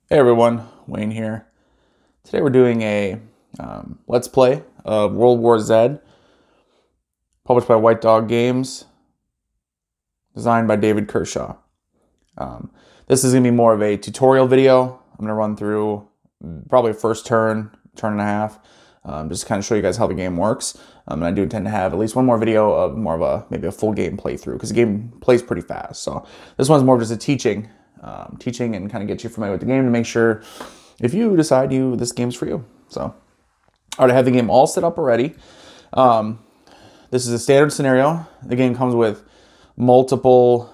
Hey everyone, Wayne here. Today we're doing a Let's Play of World War Zed, published by White Dog Games, designed by David Kershaw. This is going to be more of a tutorial video. I'm going to run through probably a first turn and a half, just kind of show you guys how the game works. And I do intend to have at least one more video of more of maybe a full game playthrough, because the game plays pretty fast. So this one's more of just a teaching and kind of get you familiar with the game to make sure if you decide this game's for you. So, all right, I have the game all set up already. This is a standard scenario. The game comes with multiple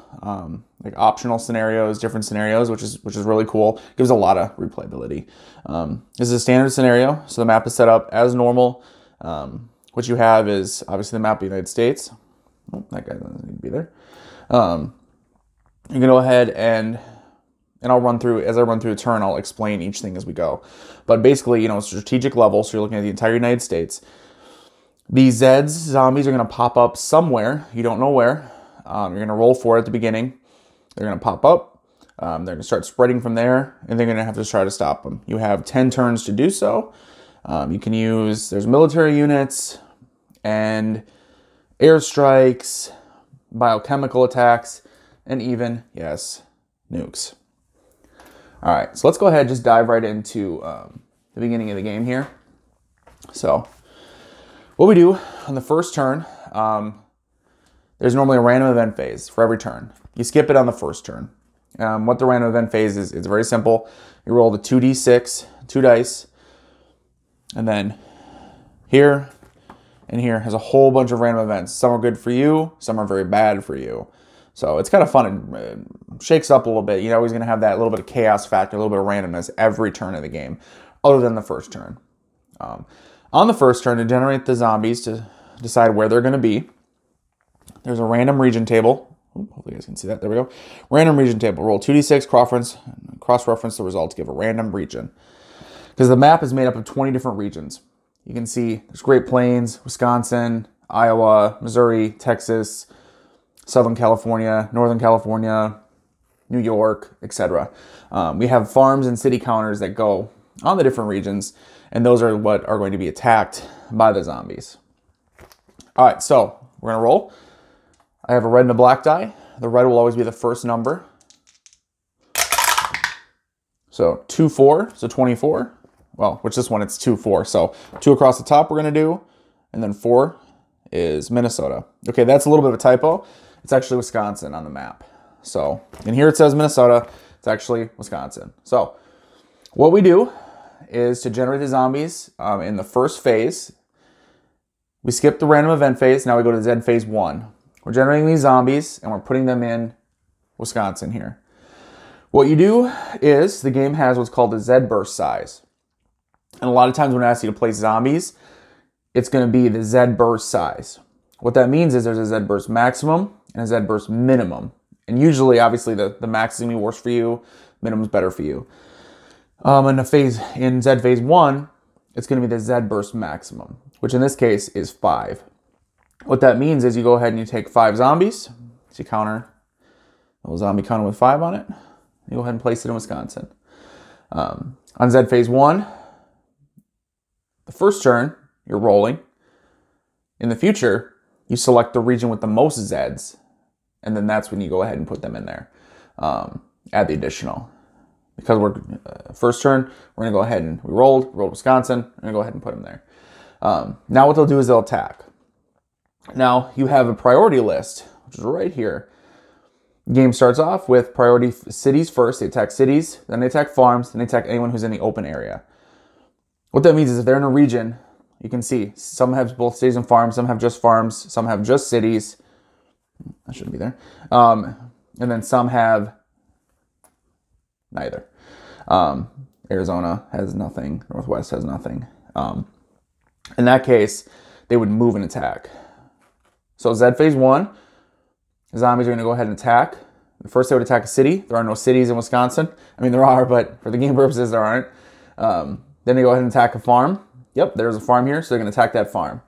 like optional scenarios, different scenarios, which is really cool. Gives a lot of replayability. This is a standard scenario, so the map is set up as normal. What you have is obviously the map of the United States. Oh, that guy doesn't need to be there. You can go ahead and I'll run through, as I run through a turn, I'll explain each thing as we go. But basically, strategic level, so you're looking at the entire United States. These Zeds, zombies, are going to pop up somewhere. You don't know where. You're going to roll for it at the beginning. They're going to pop up. They're going to start spreading from there, and they're going to have to try to stop them. You have 10 turns to do so. You can use, there's military units, and airstrikes, biochemical attacks, and even, yes, nukes. All right, so let's go ahead and just dive right into the beginning of the game here. So what we do on the first turn, there's normally a random event phase for every turn. You skip it on the first turn. What the random event phase is, it's very simple. You roll the 2d6, 2 dice, and then here and here has a whole bunch of random events. Some are good for you, some are very bad for you. So it's kind of fun. It shakes up a little bit. You're always going to have that little bit of chaos factor, a little bit of randomness every turn of the game, other than the first turn. On the first turn, to generate the zombies, to decide where they're going to be, there's a random region table. Ooh, hopefully you guys can see that. There we go. Random region table. Roll 2d6, cross-reference the result to give a random region. Because the map is made up of 20 different regions. You can see there's Great Plains, Wisconsin, Iowa, Missouri, Texas, Southern California, Northern California, New York, etc. We have farms and city counters that go on the different regions, and those are what are going to be attacked by the zombies. All right, so we're going to roll. I have a red and a black die. The red will always be the first number. So 2, 4, so 24. Well, which this one, it's 2, 4. So 2 across the top we're going to do, and then 4 is Minnesota. Okay, that's a little bit of a typo. It's actually Wisconsin on the map. So, and here it says Minnesota. It's actually Wisconsin. So, what we do is to generate the zombies in the first phase. We skip the random event phase. Now we go to Zed phase 1. We're generating these zombies, and we're putting them in Wisconsin here. What you do is, the game has what's called a Zed burst size. And a lot of times when I ask you to place zombies, it's going to be the Zed burst size. What that means is there's a Zed burst maximum and a Zed burst minimum. And usually, obviously, the max is going to be worse for you, minimum is better for you. In Zed phase 1, it's going to be the Zed burst maximum, which in this case is 5. What that means is you go ahead and you take 5 zombies. So you counter a little zombie counter with 5 on it. You go ahead and place it in Wisconsin. On Zed phase 1, the first turn, you're rolling. In the future, you select the region with the most Zeds, and then that's when you go ahead and put them in there. Add the additional. Because we're first turn, we're going to go ahead and we rolled Wisconsin. We're going to go ahead and put them there. Now what they'll do is they'll attack. Now you have a priority list, which is right here. The game starts off with priority cities first. They attack cities, then they attack farms, then they attack anyone who's in the open area. What that means is if they're in a region, you can see some have both cities and farms, some have just cities. That shouldn't be there. And then some have neither. Arizona has nothing. Northwest has nothing. In that case, they would move and attack. So Zed phase 1, zombies are going to go ahead and attack. First they would attack a city. There are no cities in Wisconsin. I mean, there are, but for the game purposes, there aren't. Then they go ahead and attack a farm. Yep, there's a farm here, so they're going to attack that farm.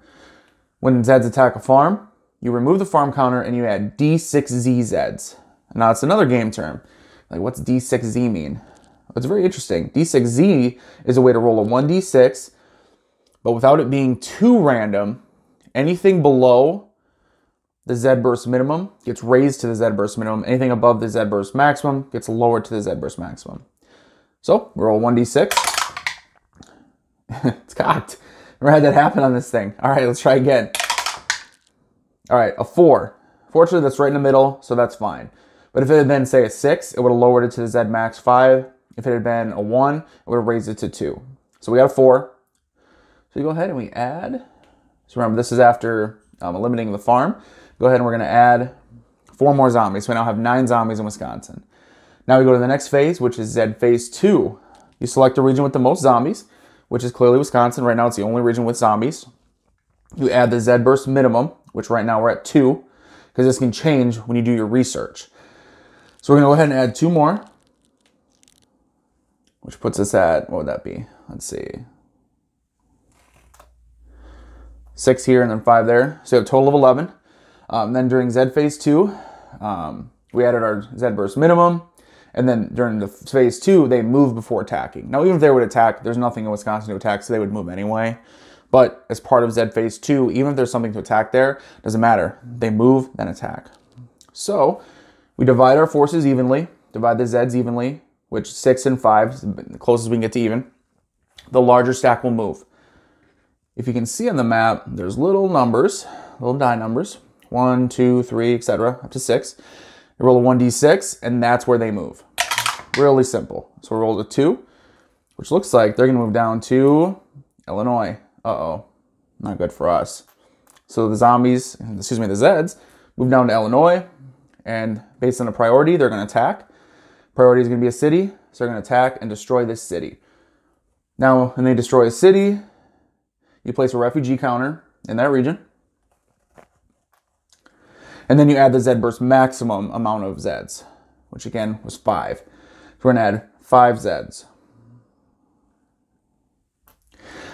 When Zeds attack a farm, you remove the farm counter and you add D6Z Zeds. Now, it's another game term. Like, what's D6Z mean? It's very interesting. D6Z is a way to roll a 1d6, but without it being too random, anything below the Z burst minimum gets raised to the Z burst minimum. Anything above the Z burst maximum gets lowered to the Z burst maximum. So we roll 1d6. It's cocked. Never had that happen on this thing. All right, let's try again. All right, a 4. Fortunately, that's right in the middle, so that's fine. But if it had been, say, a 6, it would have lowered it to the Z max 5. If it had been a 1, it would have raised it to 2. So we got a 4. So we go ahead and we add. So remember, this is after eliminating the farm. Go ahead and we're going to add 4 more zombies. So we now have 9 zombies in Wisconsin. Now we go to the next phase, which is Z phase 2. You select a region with the most zombies, which is clearly Wisconsin. Right now, it's the only region with zombies. You add the Z burst minimum, which right now we're at 2, because this can change when you do your research. So we're going to go ahead and add 2 more, which puts us at, what would that be? Let's see. 6 here and then 5 there. So a total of 11. Then during Z phase 2, we added our Z burst minimum. And then during the phase 2, they move before attacking. Now, even if they would attack, there's nothing in Wisconsin to attack, so they would move anyway. But as part of Z phase 2, even if there's something to attack there, doesn't matter. They move, then attack. So we divide our forces evenly, divide the Zs evenly, which 6 and 5 is the closest we can get to even. The larger stack will move. If you can see on the map, there's little numbers, little die numbers, 1, 2, 3, etc., up to 6. You roll a 1d6, and that's where they move. Really simple. So we roll a 2, which looks like they're going to move down to Illinois. Uh-oh, not good for us. So the zombies, the Zeds, move down to Illinois, and based on the priority, they're going to attack. Priority is going to be a city, so they're going to attack and destroy this city. Now, when they destroy a city, you place a refugee counter in that region. And then you add the Z burst maximum amount of Zeds, which again was 5. So we're going to add 5 Zeds.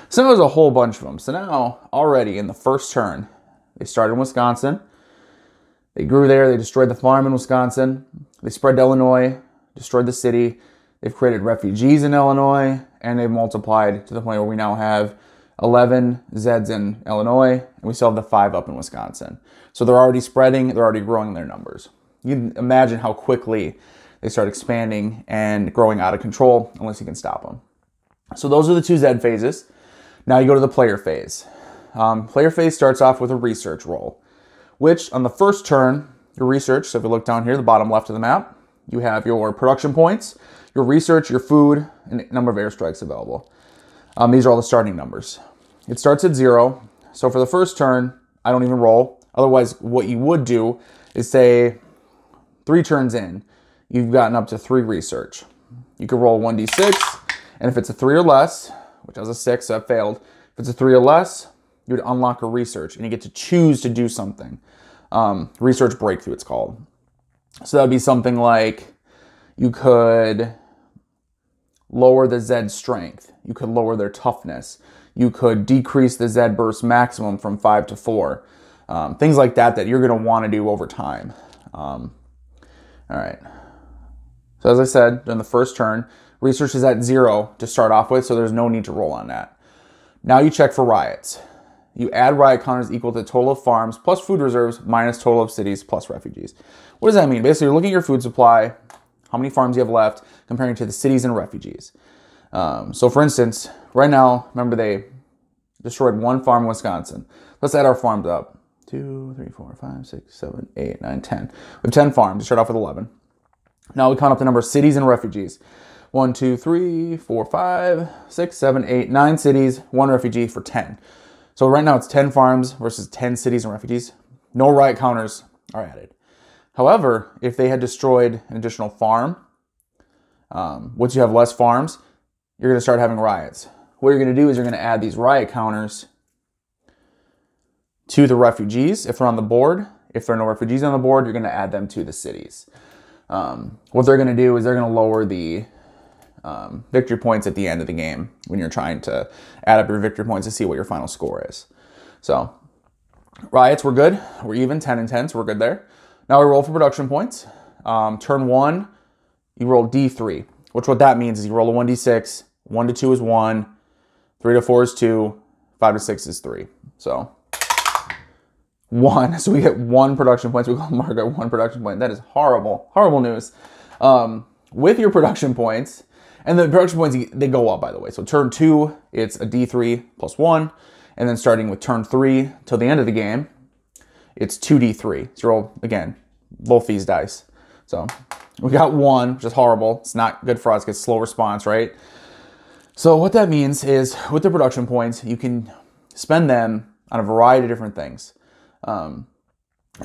So now there's a whole bunch of them. So now, already in the first turn, they started in Wisconsin. They grew there. They destroyed the farm in Wisconsin. They spread to Illinois, destroyed the city. They've created refugees in Illinois, and they've multiplied to the point where we now have 11 Zeds in Illinois, and we still have the 5 up in Wisconsin. So they're already spreading, they're already growing their numbers. You can imagine how quickly they start expanding and growing out of control unless you can stop them. So those are the 2 Zed phases. Now you go to the player phase. Player phase starts off with a research roll, which on the first turn, your research, so if you look down here, the bottom left of the map, you have your production points, your research, your food, and number of airstrikes available. These are all the starting numbers. It starts at 0. So for the first turn, I don't even roll. Otherwise, what you would do is say 3 turns in, you've gotten up to 3 research. You could roll 1d6, and if it's a 3 or less, which has a 6, so that failed. If it's a 3 or less, you would unlock a research, and you get to choose to do something. Research breakthrough, it's called. So that would be something like you could lower the Zed strength. You could lower their toughness. You could decrease the Zed burst maximum from 5 to 4. Things like that that you're going to want to do over time. All right. So as I said, during the first turn, research is at 0 to start off with, so there's no need to roll on that. Now you check for riots. You add riot counters equal to total of farms plus food reserves minus total of cities plus refugees. What does that mean? Basically, you're looking at your food supply, how many farms you have left, comparing to the cities and refugees. So for instance, right now, remember they destroyed 1 farm in Wisconsin. Let's add our farms up. 2, 3, 4, 5, 6, 7, 8, 9, 10. We have 10 farms. We start off with 11. Now we count up the number of cities and refugees. 1, 2, 3, 4, 5, 6, 7, 8, 9 cities, 1 refugee for 10. So right now it's 10 farms versus 10 cities and refugees. No riot counters are added. However, if they had destroyed an additional farm, once you have less farms, you're going to start having riots. What you're going to do is you're going to add these riot counters to the refugees if they're on the board. If there are no refugees on the board, you're going to add them to the cities. What they're going to do is they're going to lower the victory points at the end of the game when you're trying to add up your victory points to see what your final score is. So riots, we're good. We're even, 10 and 10, so we're good there. Now we roll for production points. Turn 1, you roll D3. which what that means is you roll a 1d6, 1 to 2 is 1, 3 to 4 is 2, 5 to 6 is 3. So 1. So we get 1 production point. So we call Margaret 1 production point. That is horrible. Horrible news. With your production points, and the production points, they go up, by the way. So turn 2, it's a d3 plus 1. And then starting with turn 3 till the end of the game, it's 2d3. So you roll, again, both these dice. So we got 1, which is horrible. It's not good for us. It gets slow response, right? So what that means is with the production points, you can spend them on a variety of different things. And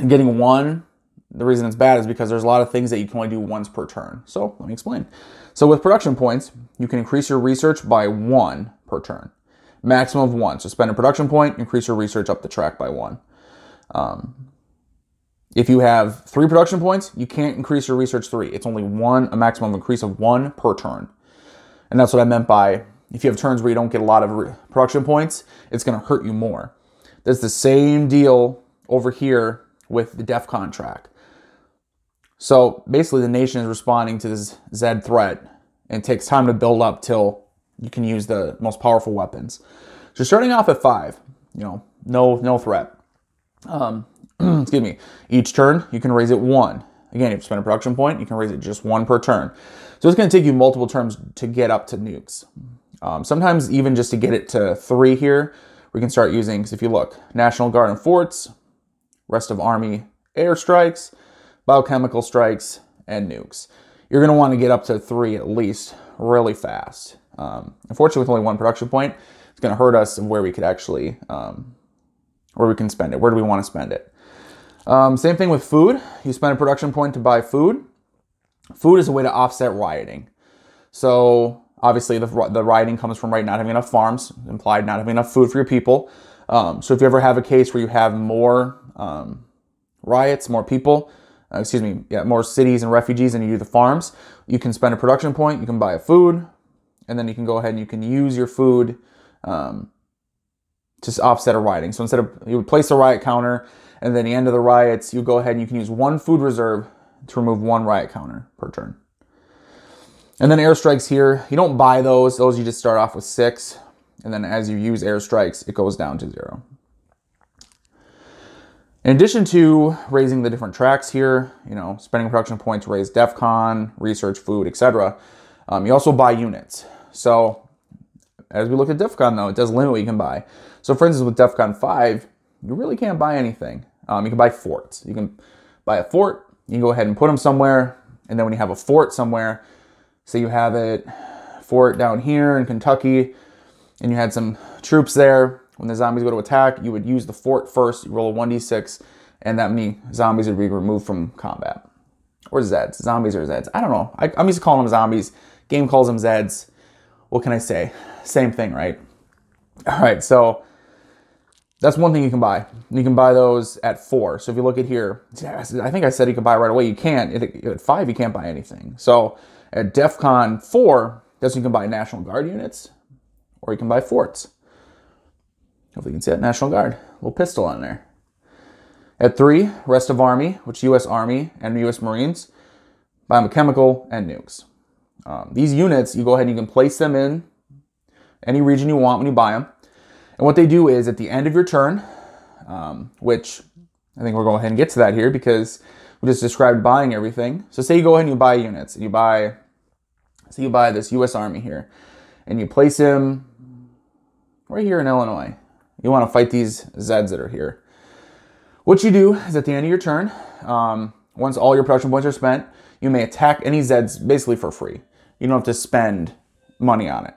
getting 1, the reason it's bad is because there's a lot of things that you can only do once per turn. So let me explain. So with production points, you can increase your research by 1 per turn. Maximum of 1. So spend a production point, increase your research up the track by 1. If you have 3 production points, you can't increase your research 3. It's only a maximum increase of 1 per turn. And that's what I meant by, if you have turns where you don't get a lot of production points, it's going to hurt you more. There's the same deal over here with the DEFCON track. So basically the nation is responding to this Zed threat, and it takes time to build up till you can use the most powerful weapons. So starting off at 5, no threat. Excuse me. Each turn, you can raise it 1. Again, if you spend a production point, you can raise it just 1 per turn. So it's going to take you multiple turns to get up to nukes. Sometimes even just to get it to 3 here, we can start using, because if you look, National Guard and forts, rest of Army airstrikes, biochemical strikes, and nukes. You're going to want to get up to 3 at least really fast. Unfortunately, with only 1 production point, it's going to hurt us where we could actually, where we can spend it. Where do we want to spend it? Same thing with food. You spend a production point to buy food. Food is a way to offset rioting. So obviously the rioting comes from not having enough farms, implied not having enough food for your people. So if you ever have a case where you have more riots, more people, more cities and refugees than you do the farms, you can spend a production point, you can buy a food, and then you can go ahead and you can use your food to offset a rioting. So instead of, you would place a riot counter, and then at the end of the riots, you go ahead and you can use 1 food reserve to remove 1 riot counter per turn. And then airstrikes here, you don't buy those. Those you just start off with 6, and then as you use airstrikes, it goes down to 0. In addition to raising the different tracks here, spending production points to raise DEFCON, research, food, etc., you also buy units. So as we look at DEFCON though, it does limit what you can buy. So for instance, with DEFCON 5, you really can't buy anything. You can buy forts. You can buy a fort, you can go ahead and put them somewhere, and then when you have a fort somewhere, say you have a fort down here in Kentucky, and you had some troops there, when the zombies go to attack, you would use the fort first, you roll a 1d6, and that many zombies would be removed from combat. Or Zeds. Zombies or Zeds. I don't know. I'm used to calling them zombies. Game calls them Zeds. What can I say? Same thing, right? All right, so that's one thing you can buy. You can buy those at 4. So if you look at here, I think I said you could buy right away. You can't. At 5, you can't buy anything. So at DEFCON 4, that's when you can buy National Guard units, or you can buy forts. Hopefully you can see that National Guard. Little pistol on there. At 3, rest of Army, which U.S. Army and U.S. Marines, biochemical, and nukes. These units, you go ahead and you can place them in any region you want when you buy them. And what they do is at the end of your turn, which I think we're going to go ahead and get to that here because we just described buying everything. So say you go ahead and you buy units, and you buy this U.S. Army here, and you place him right here in Illinois. You want to fight these Zeds that are here. What you do is at the end of your turn, once all your production points are spent, you may attack any Zeds basically for free. You don't have to spend money on it.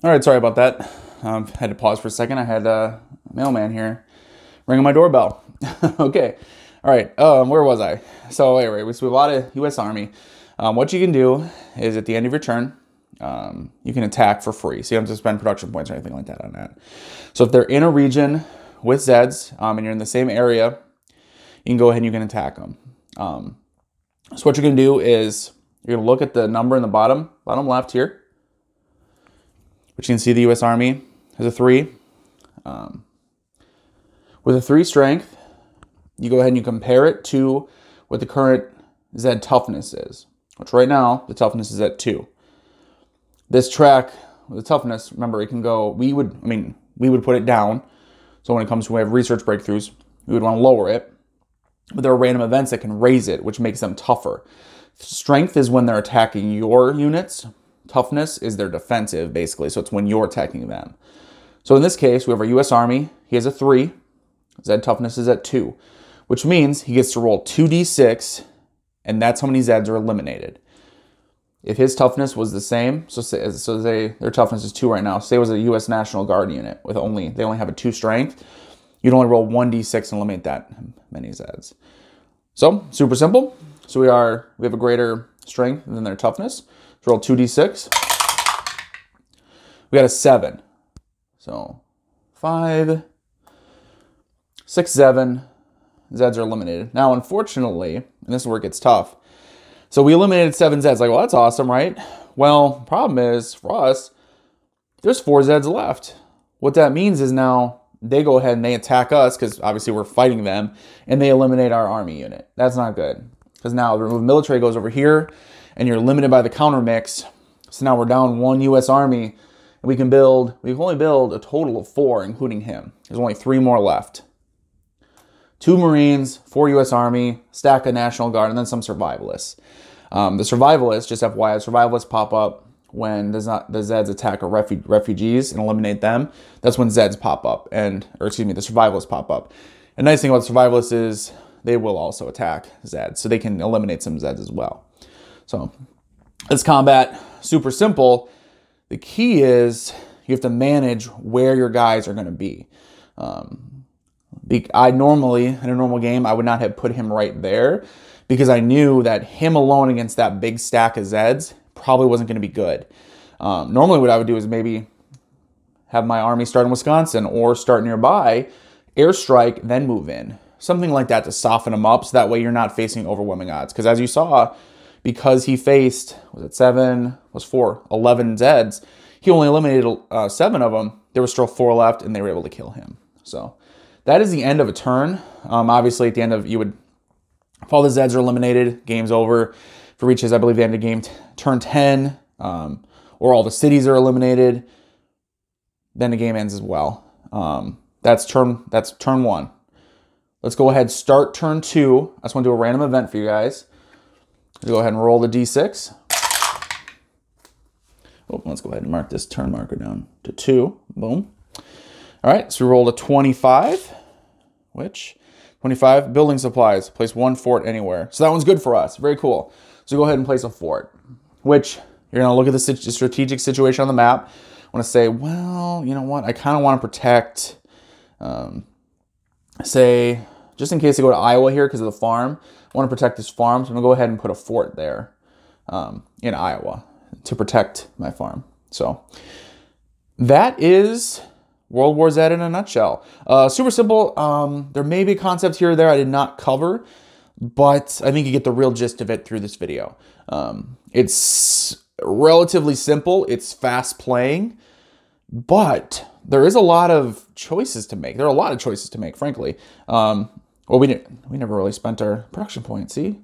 All right, sorry about that. Had to pause for a second. I had a mailman here ringing my doorbell. Okay, all right, where was I? So anyway, we have a lot of U.S. Army. What you can do is at the end of your turn, you can attack for free. So you don't have to spend production points or anything like that on that. So if they're in a region with Zeds and you're in the same area, you can go ahead and you can attack them. So what you're going to do is you're going to look at the number in the bottom left here, which you can see the U.S. Army has a 3. With a 3 strength, you go ahead and you compare it to what the current Zed toughness is. which right now the toughness is at 2. This track, the toughness, remember, it can go, we would put it down. So when it comes to we have research breakthroughs, we would want to lower it. But there are random events that can raise it, which makes them tougher. Strength is when they're attacking your units. Toughness is their defensive, basically. So it's when you're attacking them. So in this case, we have our U.S. Army. He has a 3. Zed toughness is at 2, which means he gets to roll 2d6, and that's how many Zeds are eliminated. If his toughness was the same, so their toughness is 2 right now. Say it was a U.S. National Guard unit with they only have a 2 strength. You'd only roll 1d6 and eliminate that many Zeds. So super simple. So we have a greater strength than their toughness. Let's roll 2d6. We got a 7. So 5, 6, 7 Zeds are eliminated. Now, unfortunately, and this is where it gets tough. So we eliminated 7 Zeds. Like, well, that's awesome, right? Well, problem is, for us, there's 4 Zeds left. What that means is now they go ahead and they attack us, because obviously we're fighting them, and they eliminate our army unit. That's not good. Because now the remove military goes over here, and you're limited by the counter mix. So now we're down 1 U.S. Army, and we can only build a total of 4, including him. There's only 3 more left. 2 Marines, 4 U.S. Army, stack of National Guard, and then some survivalists. The survivalists, just FYI, survivalists pop up when the Zeds attack refugees and eliminate them. That's when Zeds pop up, the survivalists pop up. And the nice thing about the survivalists is they will also attack Zeds, so they can eliminate some Zeds as well. So this combat, super simple. The key is you have to manage where your guys are going to be. I normally, in a normal game, I would not have put him right there because I knew that him alone against that big stack of Zeds probably wasn't going to be good. Normally what I would do is maybe have my army start in Wisconsin or start nearby, airstrike, then move in. Something like that to soften him up so that way you're not facing overwhelming odds. Because as you saw, because he faced, 11 Zeds, he only eliminated 7 of them. There were still 4 left and they were able to kill him. So that is the end of a turn. Obviously, at the end of, if all the Zeds are eliminated, game's over. If it reaches, I believe, the end of game turn 10, or all the cities are eliminated, then the game ends as well. That's turn 1. Let's go ahead and start turn 2. I just want to do a random event for you guys. Go ahead and roll the d6. Oh, let's go ahead and mark this turn marker down to 2. Boom. All right, so we rolled a 25, which 25, building supplies, place 1 fort anywhere. So that one's good for us, very cool. So go ahead and place a fort, which you're gonna look at the strategic situation on the map. I wanna say, well, you know what? I kinda wanna protect, say, just in case I go to Iowa here because of the farm, I wanna protect this farm. So I'm gonna go ahead and put a fort there in Iowa to protect my farm. So that is World War Zed in a nutshell. Super simple. There may be concepts here or there I did not cover, but I think you get the real gist of it through this video. It's relatively simple. It's fast playing, but there is a lot of choices to make. There are a lot of choices to make, frankly. Well, we never really spent our production point. See,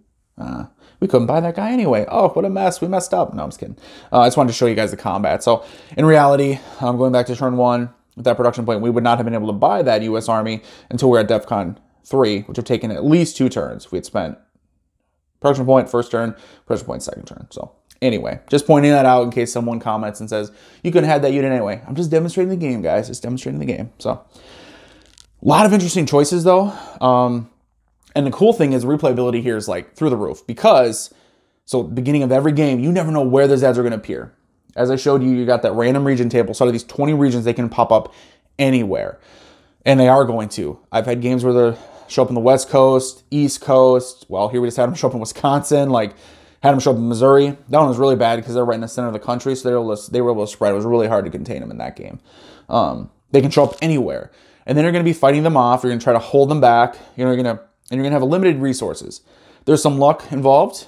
we couldn't buy that guy anyway. Oh, what a mess. We messed up. No, I'm just kidding. I just wanted to show you guys the combat. So in reality, I'm going back to turn 1. With that production point, we would not have been able to buy that U.S. Army until we were at DEFCON 3, which would have taken at least 2 turns. If we had spent production point first turn, production point second turn. So anyway, just pointing that out in case someone comments and says, you couldn't have that unit anyway. I'm just demonstrating the game, guys. Just demonstrating the game. So a lot of interesting choices, though. And the cool thing is replayability here is like through the roof because, so beginning of every game, you never know where the Zeds are going to appear. As I showed you, you got that random region table. So out of these 20 regions, they can pop up anywhere. And they are going to. I've had games where they show up on the West Coast, East Coast. Well, here we just had them show up in Wisconsin. Like, had them show up in Missouri. That one was really bad because they're right in the center of the country. So they were able to spread. It was really hard to contain them in that game. They can show up anywhere. And then you're going to be fighting them off. You're going to try to hold them back. You're going to have limited resources. There's some luck involved.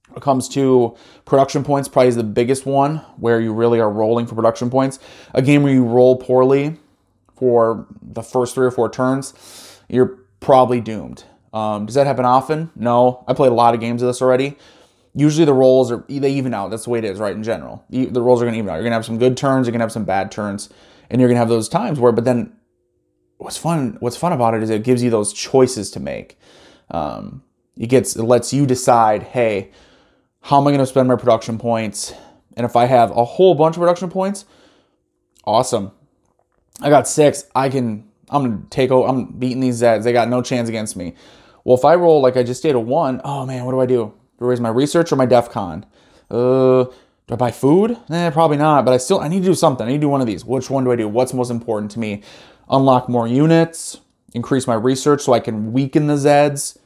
When it comes to production points, probably is the biggest one where you really are rolling for production points. A game where you roll poorly for the first 3 or 4 turns, you're probably doomed. Does that happen often? No. I played a lot of games of this already. Usually the rolls they even out. That's the way it is, right? In general, the rolls are going to even out. You're going to have some good turns. You're going to have some bad turns, and you're going to have those times where. But then, what's fun about it is it gives you those choices to make. It lets you decide, hey, how am I going to spend my production points? And if I have a whole bunch of production points, awesome. I got 6. I'm beating these Zeds. They got no chance against me. Well, if I roll like I just did a 1, oh man, what do I do? Do I raise my research or my DEF CON? Do I buy food? Probably not, but I need to do something. I need to do one of these. Which one do I do? What's most important to me? Unlock more units, increase my research so I can weaken the Zeds.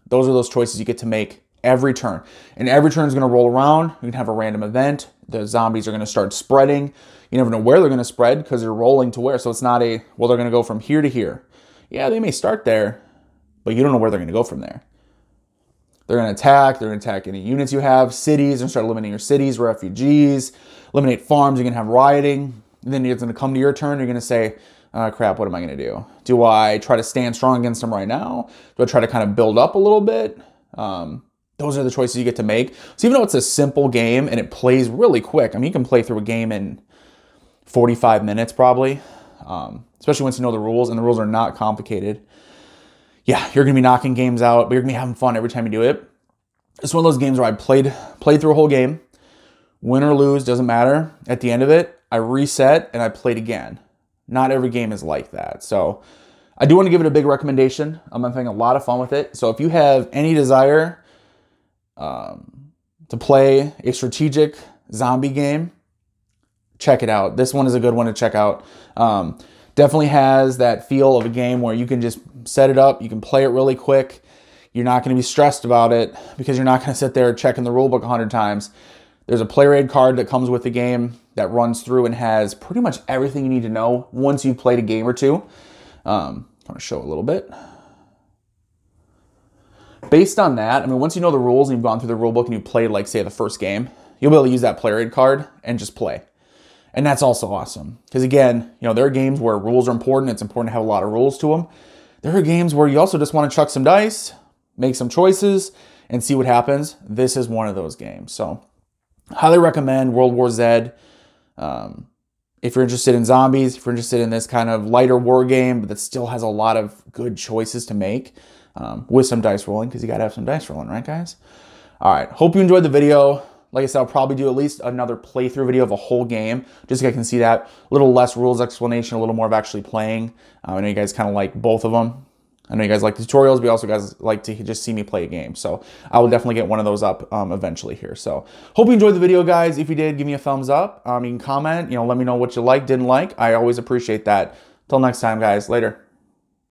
Those are those choices you get to make every turn. And every turn is going to roll around. You can have a random event. The zombies are going to start spreading. You never know where they're going to spread because they're rolling to where. So it's not they're going to go from here to here. Yeah, they may start there, but you don't know where they're going to go from there. They're going to attack. They're going to attack any units you have. Cities. They're going to start eliminating your cities, refugees. Eliminate farms. You're going to have rioting. And then it's going to come to your turn. You're going to say, crap, what am I going to do? Do I try to stand strong against them right now? Do I try to kind of build up a little bit? Those are the choices you get to make. So even though it's a simple game and it plays really quick, I mean, you can play through a game in 45 minutes probably, especially once you know the rules, and the rules are not complicated. Yeah, you're going to be knocking games out, but you're going to be having fun every time you do it. It's one of those games where I played through a whole game. Win or lose, doesn't matter. At the end of it, I reset and I played again. Not every game is like that. So I do want to give it a big recommendation. I'm having a lot of fun with it. So if you have any desire to play a strategic zombie game, check it out. This one is a good one to check out. Definitely has that feel of a game where you can just set it up. You can play it really quick. You're not going to be stressed about it because you're not going to sit there checking the rule book 100 times. There's a player aid card that comes with the game that runs through and has pretty much everything you need to know once you've played a game or two. I'm going to show a little bit. Based on that, I mean, once you know the rules and you've gone through the rule book and you played, like, say, the first game, you'll be able to use that player aid card and just play. And that's also awesome. Because, again, you know, there are games where rules are important. It's important to have a lot of rules to them. There are games where you also just want to chuck some dice, make some choices, and see what happens. This is one of those games. So, highly recommend World War Zed. If you're interested in zombies, if you're interested in this kind of lighter war game, but that still has a lot of good choices to make with some dice rolling, because you got to have some dice rolling, right, guys? All right. Hope you enjoyed the video. Like I said, I'll probably do at least another playthrough video of a whole game, just so I can see that. A little less rules explanation, a little more of actually playing. I know you guys kind of like both of them. I know you guys like tutorials, but you also guys like to just see me play a game. So I will definitely get one of those up eventually here. So hope you enjoyed the video, guys. If you did, give me a thumbs up. You can comment, let me know what you liked, didn't like. I always appreciate that. Till next time, guys. Later.